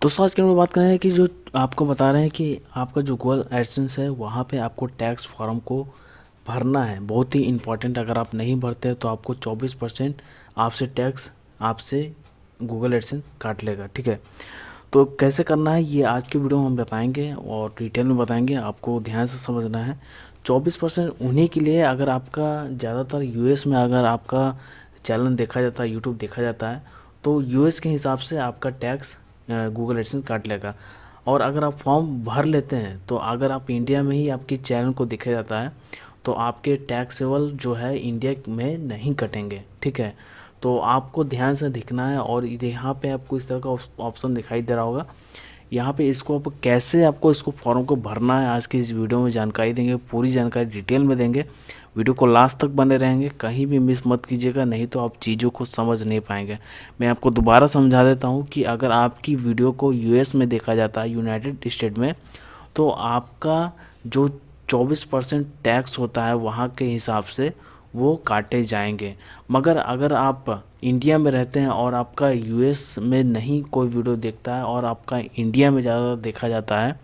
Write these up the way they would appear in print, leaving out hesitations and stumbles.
दोस्तों आज के में बात कर रहे हैं कि जो आपको बता रहे हैं कि आपका जो गूगल एडसेंस है वहाँ पे आपको टैक्स फॉर्म को भरना है। बहुत ही इम्पॉर्टेंट, अगर आप नहीं भरते तो आपको 24% आपसे टैक्स आपसे गूगल एडसेंस काट लेगा। ठीक है, तो कैसे करना है ये आज की वीडियो में हम बताएंगे और डिटेल में बताएंगे। आपको ध्यान से समझना है। 24% उन्हीं के लिए अगर आपका ज़्यादातर यूएस में अगर आपका चैनल देखा जाता है, यूट्यूब देखा जाता है, तो यूएस के हिसाब से आपका टैक्स गूगल एडसेंस काट लेगा। और अगर आप फॉर्म भर लेते हैं तो अगर आप इंडिया में ही आपके चैनल को देखा जाता है तो आपके टैक्सेबल जो है इंडिया में नहीं कटेंगे। ठीक है, तो आपको ध्यान से दिखना है। और यहाँ पे आपको इस तरह का ऑप्शन दिखाई दे रहा होगा। यहाँ पे इसको आप कैसे आपको इसको फॉर्म को भरना है आज की इस वीडियो में जानकारी देंगे, पूरी जानकारी डिटेल में देंगे। वीडियो को लास्ट तक बने रहेंगे, कहीं भी मिस मत कीजिएगा, नहीं तो आप चीज़ों को समझ नहीं पाएंगे। मैं आपको दोबारा समझा देता हूँ कि अगर आपकी वीडियो को यूएस में देखा जाता है, यूनाइटेड स्टेट में, तो आपका जो 24% टैक्स होता है वहाँ के हिसाब से वो काटे जाएंगे। मगर अगर आप इंडिया में रहते हैं और आपका यूएस में नहीं कोई वीडियो देखता है और आपका इंडिया में ज़्यादा देखा जाता है,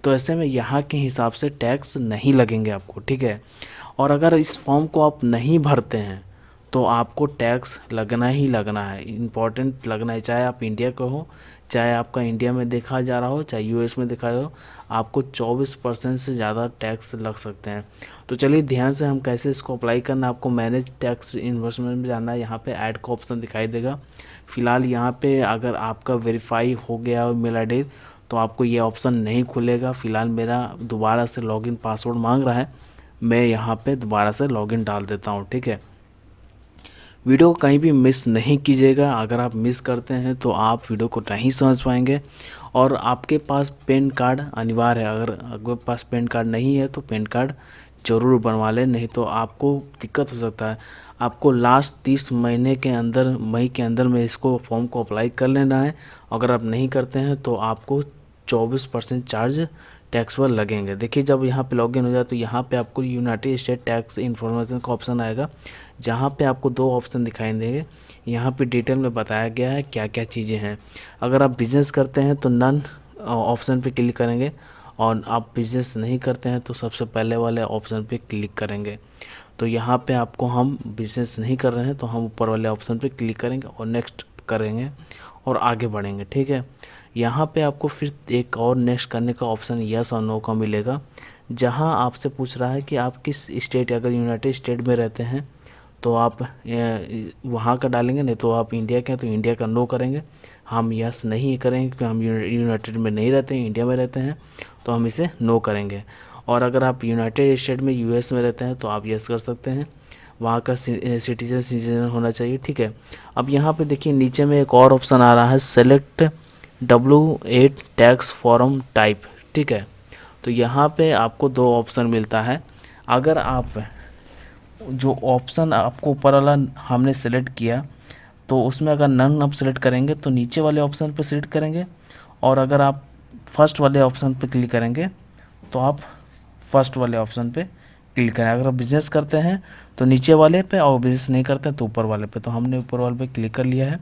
तो ऐसे में यहाँ के हिसाब से टैक्स नहीं लगेंगे आपको। ठीक है, और अगर इस फॉर्म को आप नहीं भरते हैं तो आपको टैक्स लगना ही लगना है, इम्पॉर्टेंट लगना है। चाहे आप इंडिया का हो, चाहे आपका इंडिया में देखा जा रहा हो, चाहे यूएस में देखा हो, आपको 24% से ज़्यादा टैक्स लग सकते हैं। तो चलिए ध्यान से हम कैसे इसको अप्लाई करना है। आपको मैनेज टैक्स इन्वेस्टमेंट में जाना है, यहाँ पे ऐड का ऑप्शन दिखाई देगा। फिलहाल यहाँ पे अगर आपका वेरीफाई हो गया हो मेल आई डी तो आपको ये ऑप्शन नहीं खुलेगा। फिलहाल मेरा दोबारा से लॉगिन पासवर्ड मांग रहा है, मैं यहाँ पे दोबारा से लॉगिन डाल देता हूँ। ठीक है, वीडियो को कहीं भी मिस नहीं कीजिएगा। अगर आप मिस करते हैं तो आप वीडियो को नहीं समझ पाएंगे। और आपके पास पैन कार्ड अनिवार्य है। अगर आपके पास पैन कार्ड नहीं है तो पैन कार्ड ज़रूर बनवा लें, नहीं तो आपको दिक्कत हो सकता है। आपको लास्ट 30 महीने के अंदर, मई के अंदर में इसको फॉर्म को अप्लाई कर लेना है। अगर आप नहीं करते हैं तो आपको 24% चार्ज टैक्स पर लगेंगे। देखिए जब यहाँ पे लॉगिन हो जाए तो यहाँ पे आपको यूनाइटेड स्टेट टैक्स इन्फॉर्मेशन का ऑप्शन आएगा, जहाँ पे आपको दो ऑप्शन दिखाई देंगे। यहाँ पे डिटेल में बताया गया है क्या क्या चीज़ें हैं। अगर आप बिज़नेस करते हैं तो नन ऑप्शन पे क्लिक करेंगे, और आप बिज़नेस नहीं करते हैं तो सबसे पहले वाले ऑप्शन पे क्लिक करेंगे। तो यहाँ पे आपको, हम बिज़नेस नहीं कर रहे हैं तो हम ऊपर वाले ऑप्शन पे क्लिक करेंगे और नेक्स्ट करेंगे और आगे बढ़ेंगे। ठीक है, यहाँ पे आपको फिर एक और नेक्स्ट करने का ऑप्शन यस और नो का मिलेगा, जहाँ आपसे पूछ रहा है कि आप किस स्टेट, अगर यूनाइटेड स्टेट में रहते हैं तो आप वहाँ का डालेंगे, नहीं तो आप इंडिया के हैं तो इंडिया का नो करेंगे। हम यस नहीं करेंगे क्योंकि हम यूनाइटेड में नहीं रहते हैं, इंडिया में रहते हैं, तो हम इसे नो करेंगे। और अगर आप यूनाइटेड स्टेट में यूएस में रहते हैं तो आप यस कर सकते हैं, वहाँ का सिटीजन होना चाहिए। ठीक है, अब यहाँ पे देखिए नीचे में एक और ऑप्शन आ रहा है, select W8 tax form type. ठीक है, तो यहाँ पे आपको दो ऑप्शन मिलता है। अगर आप जो ऑप्शन आपको ऊपर वाला हमने सेलेक्ट किया तो उसमें अगर नन आप सेलेक्ट करेंगे तो नीचे वाले ऑप्शन पे सेलेक्ट करेंगे, और अगर आप फर्स्ट वाले ऑप्शन पे क्लिक करेंगे तो आप फर्स्ट वाले ऑप्शन पे क्लिक करें। अगर आप बिज़नेस करते हैं तो नीचे वाले पे, और बिज़नेस नहीं करते तो ऊपर वाले पे। तो हमने ऊपर वाले पे क्लिक कर लिया है।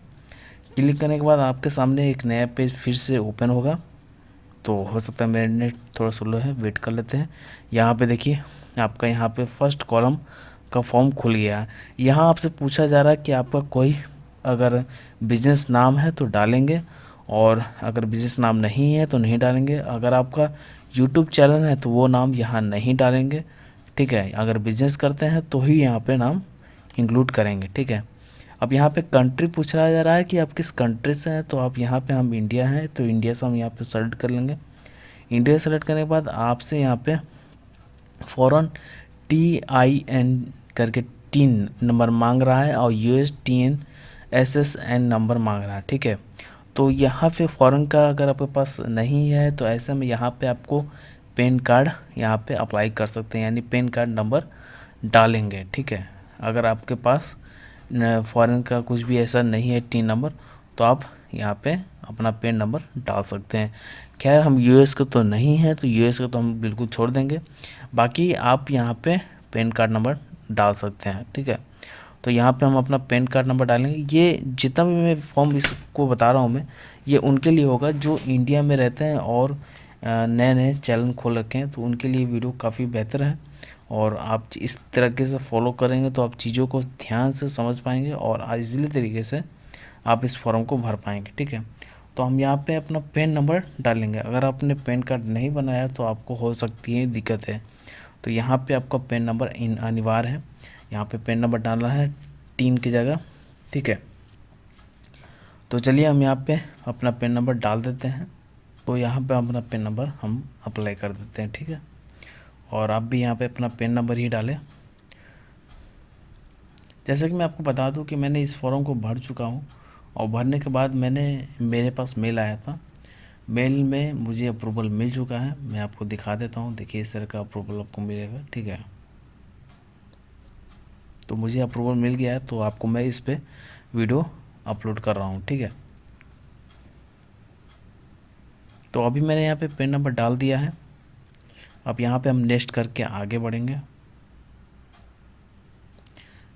क्लिक करने के बाद आपके सामने एक नया पेज फिर से ओपन होगा। तो हो सकता है मेरा नेट थोड़ा स्लो है, वेट कर लेते हैं। यहाँ पे देखिए आपका यहाँ पे फर्स्ट कॉलम का फॉर्म खुल गया है। यहाँ आपसे पूछा जा रहा है कि आपका कोई अगर बिजनेस नाम है तो डालेंगे, और अगर बिजनेस नाम नहीं है तो नहीं डालेंगे। अगर आपका यूट्यूब चैनल है तो वो नाम यहाँ नहीं डालेंगे। ठीक है, अगर बिजनेस करते हैं तो ही यहाँ पे नाम इंक्लूड करेंगे। ठीक है, अब यहाँ पे कंट्री पूछा जा रहा है कि आप किस कंट्री से हैं, तो आप यहाँ पे, हम इंडिया हैं तो इंडिया से हम यहाँ पे सेलेक्ट कर लेंगे। इंडिया सेलेक्ट करने के बाद आपसे यहाँ पे फ़ौरन TIN करके 3 नंबर मांग रहा है और USTN SSN नंबर मांग रहा है। ठीक है, तो यहाँ पे फ़ौरन का अगर आपके पास नहीं है तो ऐसे में यहाँ पे आपको पैन कार्ड यहाँ पे अप्लाई कर सकते हैं, यानी पैन कार्ड नंबर डालेंगे। ठीक है, अगर आपके पास फ़ॉरेन का कुछ भी ऐसा नहीं है टीन नंबर, तो आप यहाँ पे अपना पैन नंबर डाल सकते हैं। खैर हम यूएस का तो नहीं है तो यूएस का तो हम बिल्कुल छोड़ देंगे, बाकी आप यहाँ पे पैन कार्ड नंबर डाल सकते हैं। ठीक है, तो यहाँ पे हम अपना पैन कार्ड नंबर डालेंगे। ये जितना भी मैं फॉर्म इसको बता रहा हूँ मैं, ये उनके लिए होगा जो इंडिया में रहते हैं और नए नए चैनल खोल रखे हैं, तो उनके लिए वीडियो काफ़ी बेहतर है। और आप इस तरीके से फॉलो करेंगे तो आप चीज़ों को ध्यान से समझ पाएंगे और ईजिली तरीके से आप इस फॉर्म को भर पाएंगे, ठीक है। तो हम यहाँ पे अपना पैन नंबर डालेंगे। अगर आपने पैन कार्ड नहीं बनाया तो आपको हो सकती है दिक्कत है। तो यहाँ पे आपका पैन नंबर अनिवार्य है। यहाँ पे पैन नंबर डालना है 3 की जगह, ठीक है। तो चलिए हम यहाँ पे अपना पैन नंबर डाल देते हैं। तो यहाँ पे अपना पैन नंबर हम अप्लाई कर देते हैं, ठीक है। और आप भी यहाँ पे अपना पैन नंबर ही डालें। जैसे कि मैं आपको बता दूं कि मैंने इस फॉर्म को भर चुका हूँ और भरने के बाद मेरे पास मेल आया था। मेल में मुझे अप्रूवल मिल चुका है। मैं आपको दिखा देता हूँ, देखिए इस तरह का अप्रूवल आपको मिलेगा, ठीक है। तो मुझे अप्रूवल मिल गया है, तो आपको मैं इस पर वीडियो अपलोड कर रहा हूँ, ठीक है। तो अभी मैंने यहाँ पे पैन नंबर डाल दिया है। अब यहाँ पे हम नेक्स्ट करके आगे बढ़ेंगे।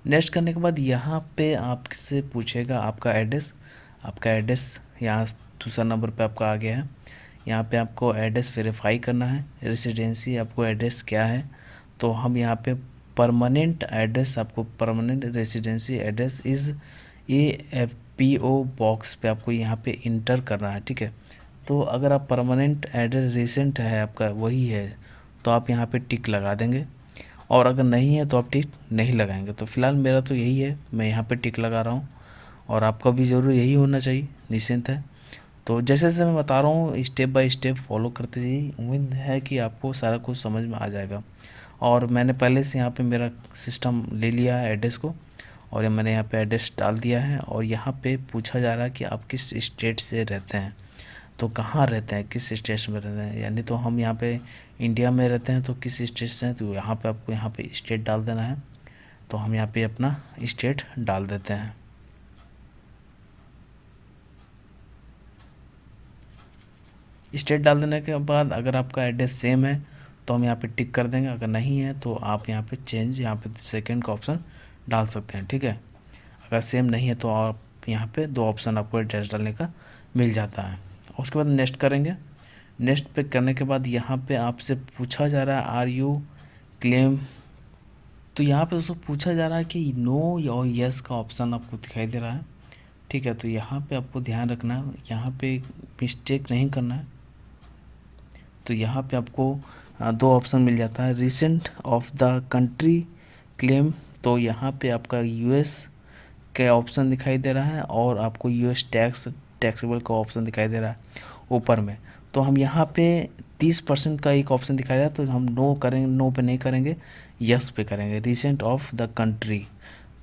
नेक्स्ट करने के बाद यहाँ पे आपसे पूछेगा आपका एड्रेस। आपका एड्रेस यहाँ दूसरा नंबर पे आपका आ गया है। यहाँ पे आपको एड्रेस वेरीफाई करना है। रेसिडेंसी आपको एड्रेस क्या है, तो हम यहाँ पे परमानेंट एड्रेस, आपको permanent residency address is AFPO box पे आपको यहाँ पे इंटर करना है, ठीक है। तो अगर आप परमानेंट एड्रेस रिसेंट है आपका वही है तो आप यहाँ पे टिक लगा देंगे, और अगर नहीं है तो आप टिक नहीं लगाएंगे। तो फिलहाल मेरा तो यही है, मैं यहाँ पे टिक लगा रहा हूँ और आपका भी ज़रूर यही होना चाहिए, निश्चिंत है। तो जैसे जैसे मैं बता रहा हूँ स्टेप बाय स्टेप फॉलो करते जाइए। उम्मीद है कि आपको सारा कुछ समझ में आ जाएगा। और मैंने पहले से यहाँ पे मेरा सिस्टम ले लिया है एड्रेस को, और ये मैंने यहाँ पे एड्रेस डाल दिया है। और यहाँ पे पूछा जा रहा है कि आप किस स्टेट से रहते हैं, तो कहाँ रहते हैं, किस स्टेट में रहते हैं। यानी तो हम यहाँ पे इंडिया में रहते हैं तो किस स्टेट से हैं, तो यहाँ पे आपको यहाँ पे स्टेट डाल देना है। तो हम यहाँ पे अपना स्टेट डाल देते हैं। स्टेट डाल देने के बाद अगर आपका एड्रेस सेम है तो हम यहाँ पे टिक कर देंगे, अगर नहीं है तो आप यहाँ पे चेंज, यहाँ पे सेकंड का ऑप्शन डाल सकते हैं, ठीक है। अगर सेम नहीं है तो आप यहाँ पे 2 ऑप्शन आपको एड्रेस डालने का मिल जाता है। उसके बाद नेक्स्ट करेंगे। नेक्स्ट पे करने के बाद यहाँ पे आपसे पूछा जा रहा है आर यू क्लेम, तो यहाँ पे उसको पूछा जा रहा है कि नो और यस का ऑप्शन आपको दिखाई दे रहा है, ठीक है। तो यहाँ पे आपको ध्यान रखना है, यहाँ पे मिस्टेक नहीं करना है। तो यहाँ पे आपको 2 ऑप्शन मिल जाता है, recent of the country claim, तो यहाँ पे आपका यूएस का ऑप्शन दिखाई दे रहा है और आपको यूएस टैक्सेबल का ऑप्शन दिखाई दे रहा है ऊपर में। तो हम यहाँ पे 30% का एक ऑप्शन दिखाया है, तो हम नो करेंगे, नो पे नहीं करेंगे, यस पे करेंगे, रिसेंट ऑफ द कंट्री,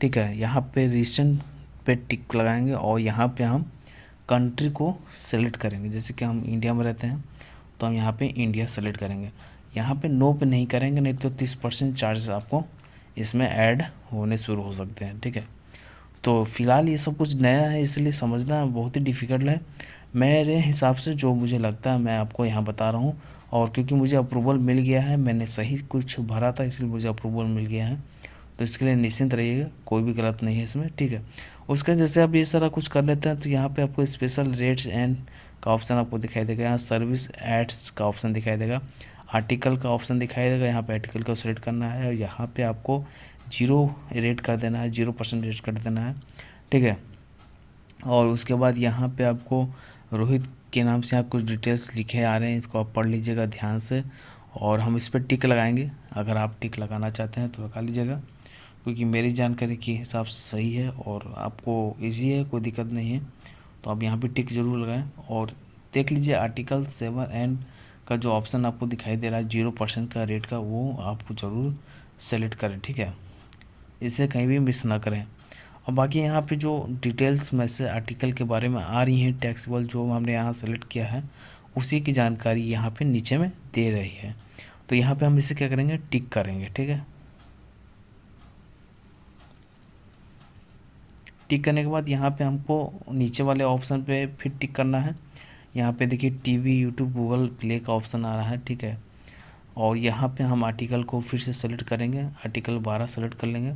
ठीक है। यहाँ पे रिसेंट पे टिक लगाएंगे और यहाँ पे हम कंट्री को सेलेक्ट करेंगे। जैसे कि हम इंडिया में रहते हैं तो हम यहाँ पे इंडिया सेलेक्ट करेंगे। यहाँ पे नो पे नहीं करेंगे, नहीं तो 30% चार्जेस आपको इसमें ऐड होने शुरू हो सकते हैं, ठीक है। तो फ़िलहाल ये सब कुछ नया है इसलिए समझना बहुत ही डिफ़िकल्ट है। मेरे हिसाब से जो मुझे लगता है मैं आपको यहाँ बता रहा हूँ, और क्योंकि मुझे अप्रूवल मिल गया है, मैंने सही कुछ भरा था इसलिए मुझे अप्रूवल मिल गया है। तो इसके लिए निश्चिंत रहिएगा, कोई भी गलत नहीं है इसमें, ठीक है। उसके जैसे आप ये सारा कुछ कर लेते हैं तो यहाँ पे आपको स्पेशल रेट्स एंड का ऑप्शन आपको दिखाई देगा, यहाँ सर्विस एड्स का ऑप्शन दिखाई देगा, आर्टिकल का ऑप्शन दिखाई देगा। यहाँ पे आर्टिकल को सेलेक्ट करना है और यहाँ पे आपको 0 रेट कर देना है, 0% रेट कर देना है, ठीक है। और उसके बाद यहाँ पे आपको रोहित के नाम से यहाँ कुछ डिटेल्स लिखे आ रहे हैं, इसको आप पढ़ लीजिएगा ध्यान से। और हम इस पर टिक लगाएंगे, अगर आप टिक लगाना चाहते हैं तो लगा लीजिएगा, क्योंकि मेरी जानकारी के हिसाब से सही है और आपको इजी है, कोई दिक्कत नहीं है। तो आप यहाँ पे टिक जरूर लगाएं और देख लीजिए आर्टिकल 7N का जो ऑप्शन आपको दिखाई दे रहा है 0% का रेट का, वो आपको ज़रूर सेलेक्ट करें, ठीक है। इसे कहीं भी मिस ना करें। और बाकी यहाँ पे जो डिटेल्स में से आर्टिकल के बारे में आ रही हैं, टैक्सेबल जो हमने यहाँ सेलेक्ट किया है उसी की जानकारी यहाँ पे नीचे में दे रही है। तो यहाँ पे हम इसे क्या करेंगे, टिक करेंगे, ठीक है। टिक करने के बाद यहाँ पे हमको नीचे वाले ऑप्शन पे फिर टिक करना है। यहाँ पे देखिए टीवी, यूट्यूब, गूगल प्ले का ऑप्शन आ रहा है, ठीक है। और यहाँ पे हम आर्टिकल को फिर से सेलेक्ट करेंगे, आर्टिकल 12 सेलेक्ट कर लेंगे।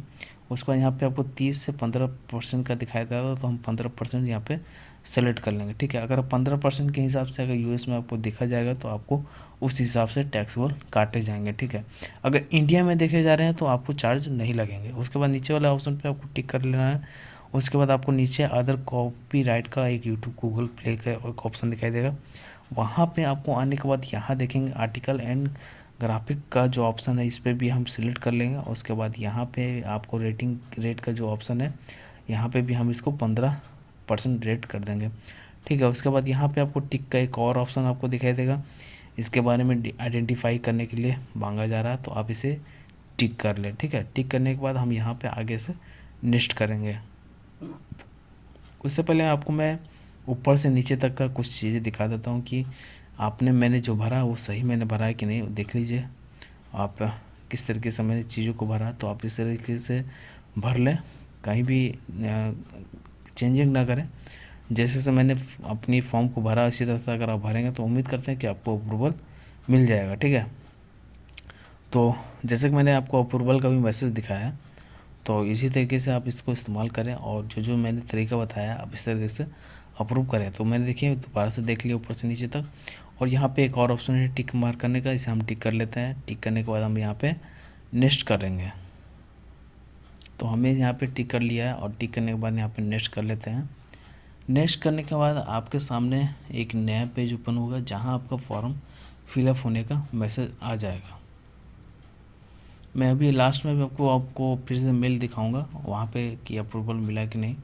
उसके बाद यहाँ पे आपको 30 से 15% का दिखाई दे रहा है, तो हम 15% यहाँ पे सेलेक्ट कर लेंगे, ठीक है। अगर 15% के हिसाब से अगर यूएस में आपको देखा जाएगा तो आपको उस हिसाब से टैक्सेबल काटे जाएंगे, ठीक है। अगर इंडिया में देखे जा रहे हैं तो आपको चार्ज नहीं लगेंगे। उसके बाद नीचे वाले ऑप्शन पे आपको टिक कर लेना है। उसके बाद आपको नीचे अदर कॉपीराइट का एक यूट्यूब गूगल प्ले का एक ऑप्शन दिखाई देगा। वहाँ पे आपको आने के बाद यहाँ देखेंगे आर्टिकल एंड ग्राफिक का जो ऑप्शन है, इस पर भी हम सिलेक्ट कर लेंगे। उसके बाद यहाँ पे आपको रेट का जो ऑप्शन है, यहाँ पे भी हम इसको 15% रेट कर देंगे, ठीक है। उसके बाद यहाँ पे आपको टिक का एक और ऑप्शन आपको दिखाई देगा। इसके बारे में आइडेंटिफाई करने के लिए मांगा जा रहा है, तो आप इसे टिक कर लें, ठीक है। टिक करने के बाद हम यहाँ पे आगे से नेक्स्ट करेंगे। उससे पहले आपको मैं ऊपर से नीचे तक का कुछ चीज़ें दिखा देता हूँ कि मैंने जो भरा वो सही मैंने भरा है कि नहीं। देख लीजिए आप किस तरीके से मैंने चीज़ों को भरा, तो आप इस तरीके से भर लें, कहीं भी चेंजिंग ना करें। जैसे से मैंने अपनी फॉर्म को भरा इसी तरह से अगर आप भरेंगे तो उम्मीद करते हैं कि आपको अप्रूवल मिल जाएगा, ठीक है। तो जैसे कि मैंने आपको अप्रूवल का भी मैसेज दिखाया, तो इसी तरीके से आप इसको इस्तेमाल करें और जो मैंने तरीका बताया आप इस तरीके से अप्रूव करें। तो मैंने देखिए दोबारा से देख लिया ऊपर से नीचे तक, और यहाँ पे एक और ऑप्शन है टिक मार्क करने का, इसे हम टिक कर लेते हैं। टिक करने के बाद हम यहाँ पे नेक्स्ट करेंगे। तो हमें यहाँ पे टिक कर लिया है, और टिक करने के बाद यहाँ पे नेक्स्ट कर लेते हैं। नेक्स्ट करने के बाद आपके सामने एक नया पेज ओपन होगा, जहाँ आपका फॉर्म फिलअप होने का मैसेज आ जाएगा। मैं अभी लास्ट में भी आपको फिर से मेल दिखाऊंगा वहाँ पे कि अप्रूवल मिला कि नहीं।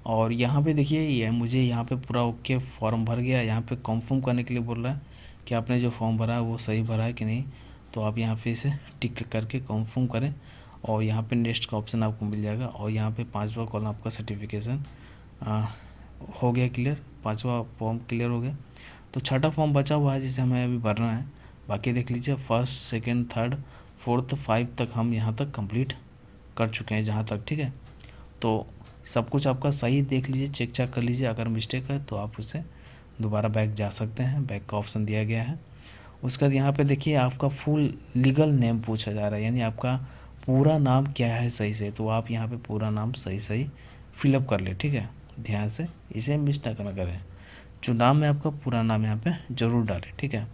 और यहाँ पे देखिए ये मुझे यहाँ पे पूरा ओके फॉर्म भर गया। यहाँ पे कंफर्म करने के लिए बोल रहा है कि आपने जो फॉर्म भरा है वो सही भरा है कि नहीं। तो आप यहाँ पे इसे टिक करके कंफर्म करें, और यहाँ पे नेक्स्ट का ऑप्शन आपको मिल जाएगा। और यहाँ पे 5वां कॉलम आपका सर्टिफिकेशन हो गया क्लियर, 5वां फॉर्म क्लियर हो गया। तो 6ठा फॉर्म बचा हुआ है जिसे हमें अभी भरना है। बाकी देख लीजिए 1st, 2nd, 3rd, 4th, 5 तक हम यहाँ तक कंप्लीट कर चुके हैं जहाँ तक, ठीक है। तो सब कुछ आपका सही देख लीजिए, चेक कर लीजिए। अगर मिस्टेक है तो आप उसे दोबारा बैक जा सकते हैं, बैक का ऑप्शन दिया गया है। उसके बाद यहाँ पे देखिए आपका फुल लीगल नेम पूछा जा रहा है, यानी आपका पूरा नाम क्या है सही से। तो आप यहाँ पे पूरा नाम सही फिलअप कर ले, ठीक है। ध्यान से इसे मिस ना करें। जो नाम है आपका पूरा नाम यहाँ पे ज़रूर डालें, ठीक है।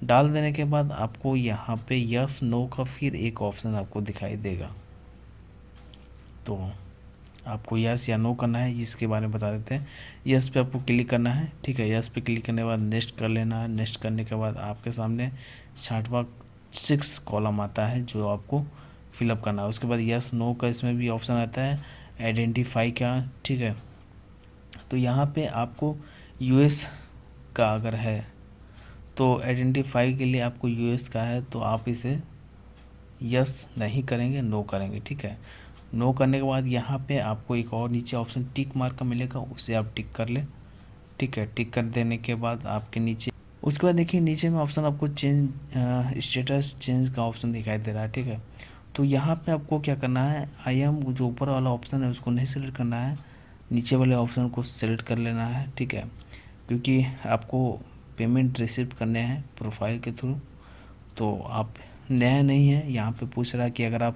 डाल देने के बाद आपको यहाँ पे यस नो का फिर एक ऑप्शन आपको दिखाई देगा। तो आपको यस या नो करना है, इसके बारे में बता देते हैं। यस पे आपको क्लिक करना है, ठीक है। यस पे क्लिक करने के बाद नेक्स्ट कर लेना है। नेक्स्ट करने के बाद आपके सामने 6वां 6 कॉलम आता है जो आपको फिलअप करना है। उसके बाद यस नो का इसमें भी ऑप्शन आता है आइडेंटिफाई का, ठीक है। तो यहाँ पे आपको यूएस का अगर है तो आइडेंटिफाई के लिए आपको यूएस का है, तो आप इसे यस नहीं करेंगे, नो करेंगे, ठीक है। नो करने के बाद यहाँ पे आपको एक और नीचे ऑप्शन टिक मार्क का मिलेगा, उसे आप टिक कर लें, ठीक है। टिक कर देने के बाद आपके नीचे उसके बाद देखिए नीचे में ऑप्शन आपको चेंज स्टेटस चेंज का ऑप्शन दिखाई दे रहा है, ठीक है। तो यहाँ पे आपको क्या करना है, आई एम जो ऊपर वाला ऑप्शन है उसको नहीं सेलेक्ट करना है, नीचे वाले ऑप्शन को सेलेक्ट कर लेना है, ठीक है। क्योंकि आपको पेमेंट रिसीव करने हैं प्रोफाइल के थ्रू, तो आप नया नहीं है। यहाँ पे पूछ रहा है कि अगर आप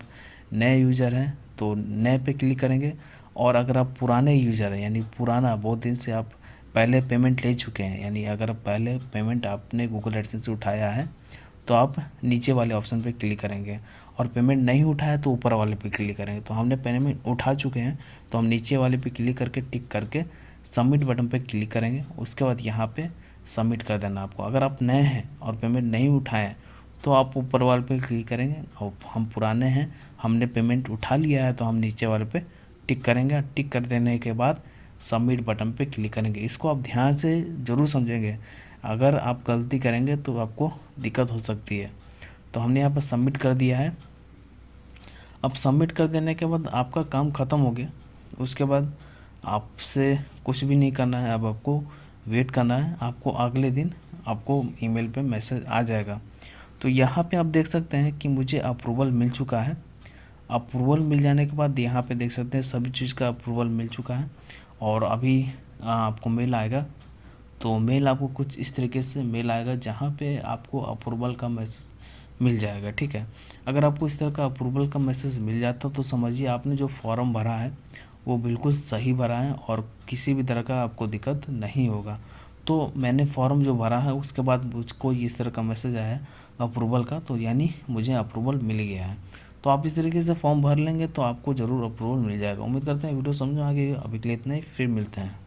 नए यूज़र हैं तो नए पे क्लिक करेंगे, और अगर आप पुराने यूज़र हैं यानी पुराना बहुत दिन से आप पहले पेमेंट ले चुके हैं, यानी अगर पहले पेमेंट आपने गूगल एडसेंस से उठाया है तो आप नीचे वाले ऑप्शन पे क्लिक करेंगे, और पेमेंट नहीं उठाया तो ऊपर वाले पे क्लिक करेंगे। तो हमने पेमेंट उठा चुके हैं तो हम नीचे वाले पे क्लिक करके टिक करके सबमिट बटन पे क्लिक करेंगे। उसके बाद यहाँ पे सबमिट कर देना आपको। अगर आप नए हैं और पेमेंट नहीं उठाएं तो आप ऊपर वाले पे क्लिक करेंगे, और हम पुराने हैं हमने पेमेंट उठा लिया है तो हम नीचे वाले पे टिक करेंगे। टिक कर देने के बाद सबमिट बटन पे क्लिक करेंगे। इसको आप ध्यान से ज़रूर समझेंगे, अगर आप गलती करेंगे तो आपको दिक्कत हो सकती है। तो हमने यहाँ पर सबमिट कर दिया है। अब सबमिट कर देने के बाद आपका काम ख़त्म हो गया। उसके बाद आपसे कुछ भी नहीं करना है, अब आपको वेट करना है। आपको अगले दिन आपको ईमेल पे मैसेज आ जाएगा। तो यहाँ पे आप देख सकते हैं कि मुझे अप्रूवल मिल चुका है। अप्रूवल मिल जाने के बाद यहाँ पे देख सकते हैं सभी चीज़ का अप्रूवल मिल चुका है, और अभी आपको मेल आएगा। तो मेल आपको कुछ इस तरीके से मेल आएगा, जहाँ पे आपको अप्रूवल का मैसेज मिल जाएगा। ठीक है, अगर आपको इस तरह का अप्रूवल का मैसेज मिल जाता तो समझिए आपने जो फॉर्म भरा है वो बिल्कुल सही भरा है और किसी भी तरह का आपको दिक्कत नहीं होगा। तो मैंने फॉर्म जो भरा है उसके बाद मुझको इस तरह का मैसेज आया अप्रूवल का, तो यानी मुझे अप्रूवल मिल गया है। तो आप इस तरीके से फॉर्म भर लेंगे तो आपको ज़रूर अप्रूवल मिल जाएगा। उम्मीद करते हैं वीडियो समझ में आ गई। अभी के लिए इतना ही, फिर मिलते हैं।